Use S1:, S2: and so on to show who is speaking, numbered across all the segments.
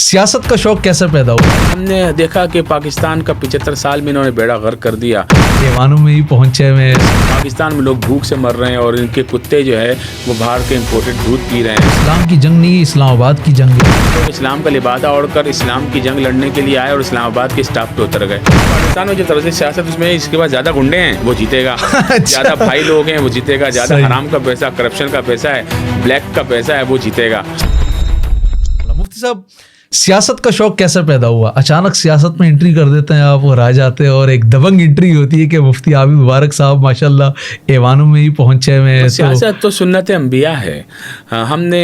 S1: सियासत का शौक कैसे पैदा हुआ?
S2: हमने देखा कि पाकिस्तान का 75 साल में इन्होंने बेड़ा गर्क कर दिया।
S1: ऐवानों में ही पहुंचे में
S2: पाकिस्तान में लोग भूख से मर रहे हैं और इनके कुत्ते जो है वो बाहर के इम्पोर्टेड दूध पी रहे हैं।
S1: इस्लाम की जंग नहीं, इस्लामाबाद की जंग है।
S2: तो इस्लाम का लिबादा ओढ़कर इस्लाम की जंग लड़ने के लिए आए और इस्लामाबाद के स्टाफ पे उतर गए। पाकिस्तान में जो तरज सियासत उसमें इसके बाद ज़्यादा गुंडे हैं वो जीतेगा, ज़्यादा भाई लोग हैं वो जीतेगा, ज़्यादा हराम का पैसा, करप्शन का पैसा है, ब्लैक का पैसा है वो जीतेगा।
S1: मुफ्ती साहब, सियासत का शौक कैसे पैदा हुआ? अचानक सियासत में एंट्री कर देते हैं आप और आ जाते हैं, और एक दबंग एंट्री होती है कि मुफ्ती आबिद मुबारक साहब माशाल्लाह ऐवानों में ही पहुंचे में।
S2: सियासत तो सुन्नत अंबिया है। हमने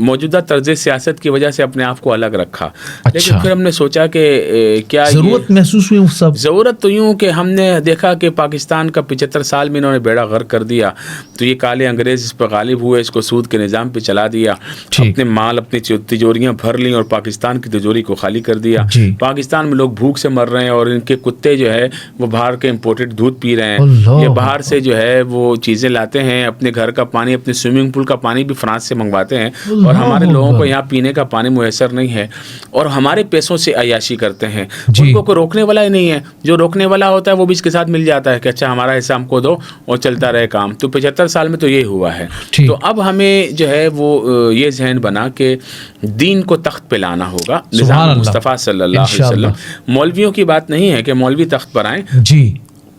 S2: मौजूदा तर्ज सियासत की वजह से अपने आप को अलग रखा।
S1: अच्छा।
S2: लेकिन फिर हमने सोचा कि क्या
S1: ज़रूरत महसूस हुई उस सब?
S2: ज़रूरत तो यूँ कि हमने देखा कि पाकिस्तान का 75 साल में इन्होंने बेड़ा गर्क कर दिया, तो ये काले अंग्रेज़ इस पर गालिब हुए, इसको सूद के निज़ाम पे चला दिया, अपने माल अपनी तिजोरियाँ भर ली और पाकिस्तान की तिजोरी को खाली कर दिया। पाकिस्तान में लोग भूख से मर रहे हैं और इनके कुत्ते जो है वो बाहर के इम्पोर्टेड दूध पी रहे हैं। ये बाहर से जो है वो चीज़ें लाते हैं, अपने घर का पानी, अपने स्विमिंग पूल का पानी भी फ्रांस से मंगवाते हैं, और हमारे लोगों को यहाँ पीने का पानी मुयसर नहीं है, और हमारे पैसों से अयाशी करते हैं। उनको कोई रोकने वाला ही नहीं है। जो रोकने वाला होता है वो भी इसके साथ मिल जाता है कि अच्छा हमारा हिस्सा हमको दो और चलता रहे काम। तो 75 साल में तो ये हुआ है। तो अब हमें जो है वो ये जहन बना कि दीन को तख्त पे लाना होगा। निज़ाम मुस्तफ़ा सल्लल्लाहु अलैहि वसल्लम, मौलवियों की बात नहीं है कि मौलवी तख्त पर आएँ जी,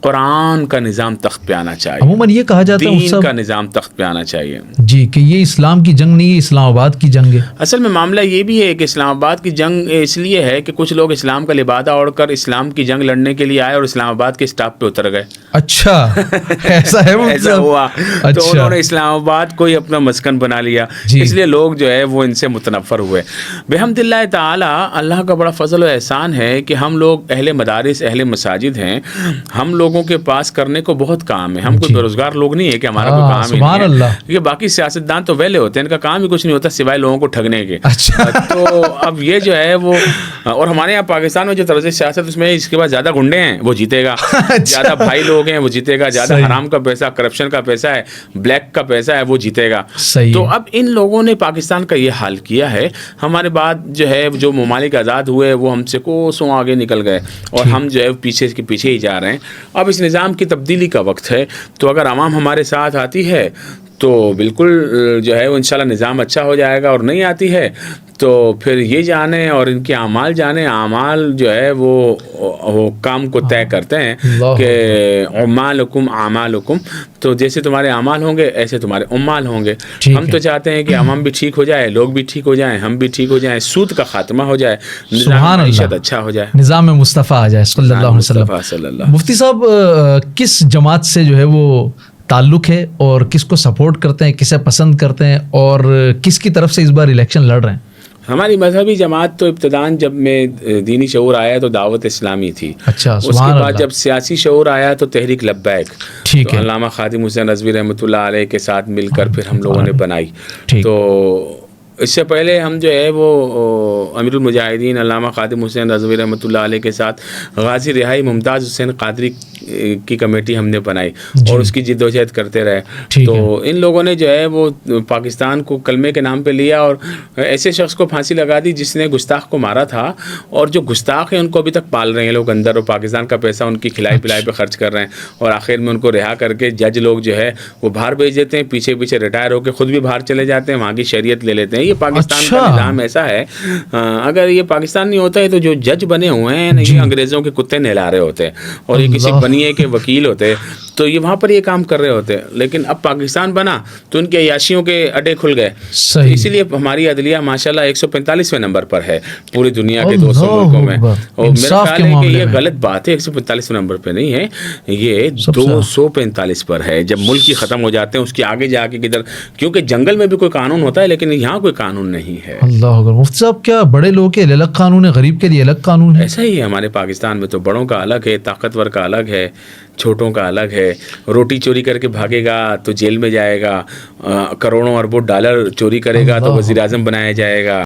S2: कुरान का निज़ाम तख्त पे आना चाहिए।
S1: अमूमन ये कहा जाता है
S2: दीन का निज़ाम तख्त पे आना चाहिए
S1: जी, कि ये इस्लाम की जंग नहीं है, इस्लामाबाद की जंग है।
S2: असल में मामला ये भी है कि इस्लामाबाद की जंग इसलिए है कि कुछ लोग इस्लाम का लिबादा ओढ़कर इस्लाम की जंग लड़ने के लिए आए और इस्लामाबाद के स्टाफ पे उतर गए।
S1: अच्छा, ऐसा है?
S2: ऐसा हुआ। तो उन्होंने इस्लामाबाद को ही अपना मस्कन बना लिया, इसलिए लोग जो है वो इनसे मुतनफ़र हुए। बिहम्दिल्लाह ताला, अल्लाह का बड़ा फजल और एहसान है कि हम लोग अहले मदारिस, अहले मसाजिद हैं। हम लोगों के पास करने को बहुत काम है। हम कोई बेरोजगार लोग नहीं है कि हमारा कोई काम ही नहीं है। क्योंकि बाकी सियासतदान तो वेले होते हैं, इनका काम ही कुछ नहीं होता सिवाय लोगों को ठगने के।
S1: अच्छा।
S2: तो अब ये जो है वो, और हमारे यहाँ पाकिस्तान में जो तरज सियासत उसमें इसके बाद ज़्यादा गुंडे हैं वो जीतेगा, ज़्यादा भाई लोग हैं वो जीतेगा, ज़्यादा हराम का पैसा, करप्शन का पैसा है, ब्लैक का पैसा है वो जीतेगा। तो अब इन लोगों ने पाकिस्तान का ये हाल किया है। हमारे बाद जो है जो ममालिक आज़ाद हुए वो हमसे कोसों आगे निकल गए और हम जो है पीछे के पीछे ही जा रहे हैं। अब इस निज़ाम की तब्दीली का वक्त है, तो अगर आवाम हमारे साथ आती है तो बिल्कुल जो है वो इंशाल्लाह निज़ाम अच्छा हो जाएगा, और नहीं आती है तो फिर ये जाने और इनके आमाल जाने। आमाल जो है वो काम को तय करते हैं कि उम्मालुकुम आमालुकुम, तो जैसे तुम्हारे आमाल होंगे ऐसे तुम्हारे उम्माल होंगे। हम तो चाहते हैं कि अवाम भी ठीक हो जाए, लोग भी ठीक हो जाएं, हम भी ठीक हो जाएं, सूद का खात्मा हो जाए, निज़ाम मईशत अच्छा हो जाए,
S1: निज़ाम मुस्तफ़ा आ जाए सल्लल्लाहु अलैहि वसल्लम। मुफ्ती साहब, किस जमात से जो है वो ताल्लुक़ है और किसको सपोर्ट करते हैं, किसे पसंद करते हैं, और किसकी तरफ से इस बार इलेक्शन लड़ रहे हैं?
S2: हमारी मजहबी जमात तो इब्तदान जब में दीनी शऊर आया तो दावत इस्लामी थी।
S1: अच्छा।
S2: उसके बाद जब सियासी शऊर आया तो तहरीक लब्बैक, तो अल्लामा खादिम हुसैन रज़वी रहमतुल्लाह अलैह के साथ मिलकर फिर हम लोगों ने बनाई। तो इससे पहले हम जो है वो अमीरुल मुजाहिदीन अल्लामा खादिम हुसैन रज़वी रहमतुल्लाह अलैह के साथ गाज़ी रिहाई मुमताज़ हुसैन क़ादरी की कमेटी हमने बनाई और उसकी जिद्दोजहद करते रहे। तो इन लोगों ने जो है वो पाकिस्तान को कलमे के नाम पे लिया और ऐसे शख्स को फांसी लगा दी जिसने गुस्ताख को मारा था, और जो गुस्ताख है उनको अभी तक पाल रहे हैं लोग अंदर, और पाकिस्तान का पैसा उनकी खिलाई पिलाई पे खर्च कर रहे हैं, और आखिर में उनको रिहा करके जज लोग जो है वो बाहर भेज देते हैं, पीछे पीछे रिटायर होकर खुद भी बाहर चले जाते हैं, वहाँ की शरीयत ले लेते हैं। ये पाकिस्तान का निज़ाम ऐसा है। अगर ये पाकिस्तान नहीं होता है तो जो जज बने हुए हैं ये अंग्रेज़ों के कुत्ते नहला रहे होते हैं, और ये किसी बनिए के वकील होते तो ये वहाँ पर ये काम कर रहे होते। लेकिन अब पाकिस्तान बना तो उनके अयाशियों के अड्डे खुल गए। तो इसीलिए हमारी अदलिया माशाल्लाह 145वें नंबर पर है पूरी दुनिया के 200 मुल्कों में, और मेरा ख्याल है कि ये गलत बात है। 145वें नंबर पर नहीं है, ये 245 पर है। जब मुल्क ही ख़त्म हो जाते हैं उसके आगे जाके किधर, क्योंकि जंगल में भी कोई कानून होता है लेकिन यहाँ कोई कानून नहीं है।
S1: अल्लाह अकबर। मुफ्ती साहब, क्या बड़े लोगों के लिए अलग कानून है, गरीब के लिए अलग कानून है?
S2: ऐसा ही है हमारे पाकिस्तान में, तो बड़ों का अलग है, ताकतवर का अलग है, छोटों का अलग है। रोटी चोरी करके भागेगा तो जेल में जाएगा, करोड़ों अरबों डॉलर चोरी करेगा तो वज़ीर आज़म बनाया जाएगा।